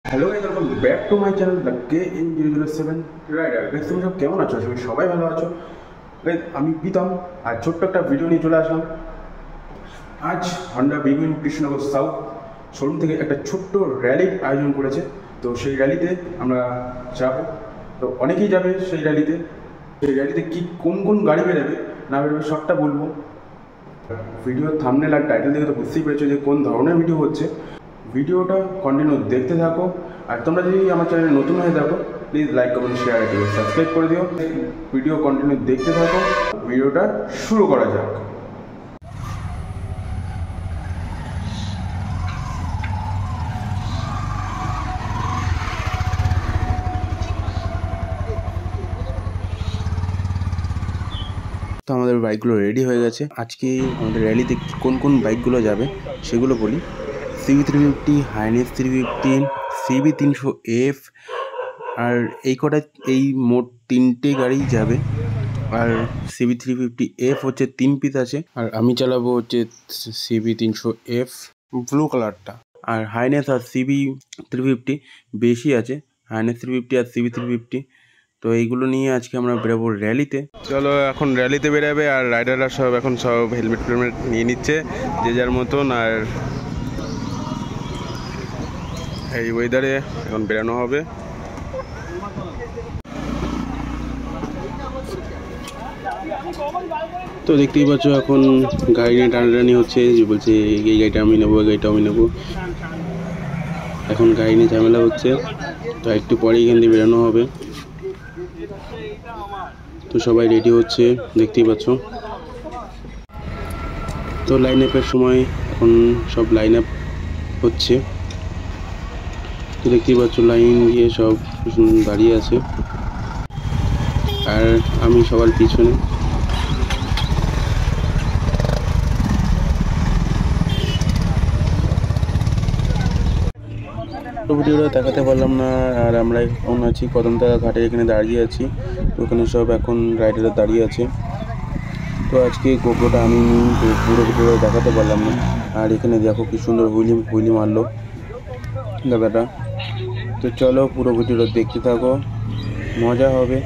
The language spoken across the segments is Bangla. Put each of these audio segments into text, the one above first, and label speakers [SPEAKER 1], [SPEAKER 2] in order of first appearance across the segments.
[SPEAKER 1] Hello guys, welcome back to my channel the KN007 rider. Guys, তুমি সব কেমন আছো? তুমি সবাই ভালো আছো? গাইস, আমি প্রীতম আর ছোট্ট একটা ভিডিও নিয়ে চলে আসলাম। আজ হন্ডা বিগুইন কৃষ্ণনগর সাউথ শোরুম থেকে একটা ছোট্ট র্যালির আয়োজন করেছে। তো সেই র্যালিতে আমরা যাব। তো অনেকেই যাবে সেই র্যালিতে। কি কোন কোন গাড়ি বেরোবে না বেরোবে সবটা বলবো। ভিডিওর থাম্বনেল আর টাইটেল দেখে তো বুঝতেই পেরেছো যে কোন ধরনের ভিডিও হচ্ছে। ভিডিওটা কন্টিনিউ দেখতে থাকো। আর তোমরা যদি আমার চ্যানেলে নতুন হয়ে থাকো, প্লিজ লাইক কমেন্ট শেয়ার দিও, সাবস্ক্রাইব করে দিও। ভিডিও কন্টিনিউ দেখতে থাকো। ভিডিওটা শুরু করা যাক। তো আমাদের বাইকগুলো রেডি হয়ে গেছে। আজকে আমাদের র্যালিতে কোন কোন বাইকগুলো যাবে সেগুলো বলি। CB350, হাইনেস 350, CB300F, আর এই মোট তিনটে গাড়ি যাবে। আর CB350F হচ্ছে 3 পিস আছে, আর আমি চালাবো হচ্ছে CB300F ব্লু কালারটা। আর হাইনেস আর CB350 বেশি আছে, হাইনেস 350 আর CB350। তো এইগুলো নিয়ে আজকে আমরা বেরোবো র্যালিতে। চলো, এখন র্যালিতে বেরোবে আর রাইডাররা সব হেলমেট ফেলমেট নিয়ে নিচ্ছে যে যার মতন। আর এই ওয়েদারে এখন বেরানো হবে। তো দেখতেই পাচ্ছ এখন গাড়ি নিয়ে টানাটানি হচ্ছে, যে বলছে এই গাড়িটা আমি নেবো, এই গাড়িটা আমি নেবো। এখন গাড়ি নিয়ে ঝামেলা হচ্ছে। তো একটু পরে এখান দিয়ে বেরোনো হবে। তো সবাই রেডি হচ্ছে, দেখতেই পাচ্ছ। তো লাইন আপের সময় এখন সব লাইন আপ হচ্ছে। তো দেখতেই পাচ্ছ লাইন দিয়ে সব দাঁড়িয়ে আছে, আর আমি সবার পিছনে। ভিডিওটা দেখাতে পারলাম না। আর আমরা এখন আছি কদমতলা ঘাটে, এখানে দাঁড়িয়ে আছি। তো ওখানে সব এখন রাইডাররা দাঁড়িয়ে আছে। তো আজকে গোপ্রোটা আমি তো পুরো ভিডিওটা দেখাতে পারলাম না। আর এখানে দেখো কি সুন্দর হুইলি মারলো দাদাটা। তো চলো পুরো ভিডিওটা দেখতে থাকো, মজা হবে।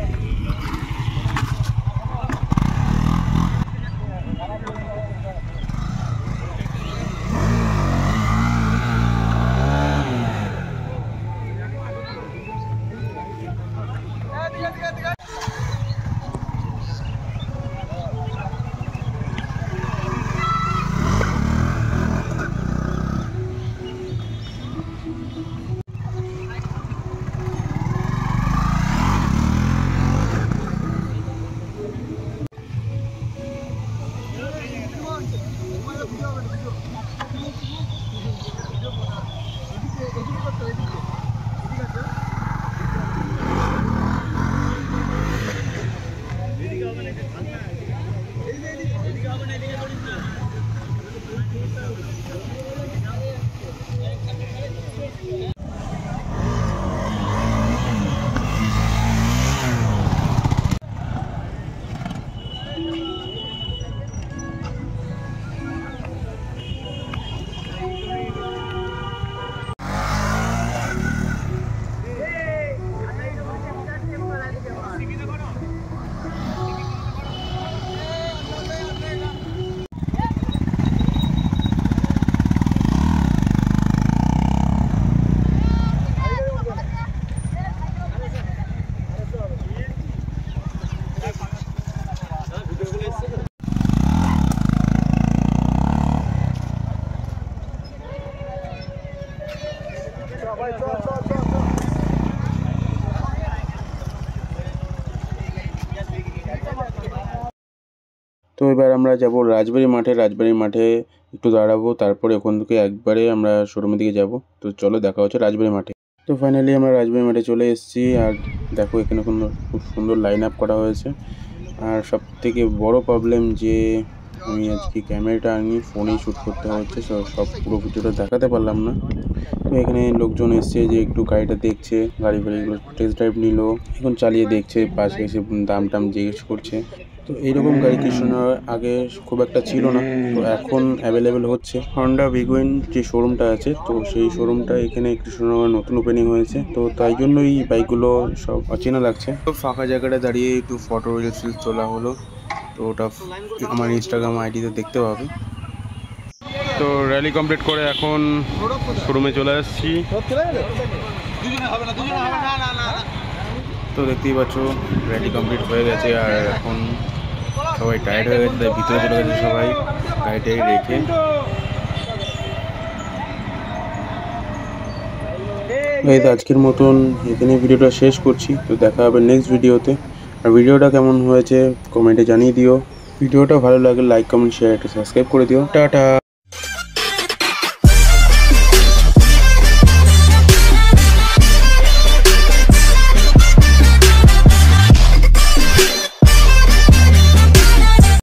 [SPEAKER 1] তো এবার আমরা যাব রাজবাড়ি মাঠে একটু দাঁড়াবো, তারপরে ওখান থেকে একবারে আমরা শোরুমের দিকে যাব। তো চলো দেখা হচ্ছে রাজবাড়ি মাঠে। তো ফাইনালি আমরা রাজবাড়ি মাঠে চলে এসেছি। আর দেখো এখানে খুব সুন্দর লাইন আপ করা হয়েছে। আর সব থেকে বড় প্রবলেম যে আমি আজকে ক্যামেরাটা আনি, ফোনেই শ্যুট করতে হচ্ছে, সব পুরো ভিডিওটা দেখাতে পারলাম না। তো এখানে লোকজন এসছে যে একটু গাড়িটা দেখছে, গাড়িগুলো টেস্ট ড্রাইভ নিল, এখন চালিয়ে দেখছে, পাশে এসে দাম জিজ্ঞেস করছে। তো এইরকম গাড়ি কৃষ্ণনগর আগে খুব একটা ছিল না, তো এখন অ্যাভেলেবেল হচ্ছে। হন্ডা ভিগুইন যে শোরুমটা আছে, তো সেই শোরুমটা এখানে কৃষ্ণনগর নতুন ওপেনিং হয়েছে, তো তাই জন্য এই বাইকগুলো সব অচেনা লাগছে। তো ফাঁকা জায়গাটা দাঁড়িয়ে একটু ফটো রিলস তোলা হলো, তো ওটা আমার ইনস্টাগ্রাম আইডিতে দেখতে পাবে। তো র্যালি কমপ্লিট করে এখন শোরুমে চলে আসছি। তো দেখতেই পাচ্ছ র্যালি কমপ্লিট হয়ে গেছে, আর এখন সবাই টায়ার্ড হয়ে গেছে, তাই ভিতরে চলে গেছে সবাই গাড়িটাই রেখে। এই তো আজকের মতন এখানে ভিডিওটা শেষ করছি, তো দেখা হবে নেক্সট ভিডিওতে। আর ভিডিওটা কেমন হয়েছে কমেন্টে জানিয়ে দিও। ভিডিওটা ভালো লাগলে লাইক কমেন্ট শেয়ার একটা সাবস্ক্রাইব করে দিও। টাটা।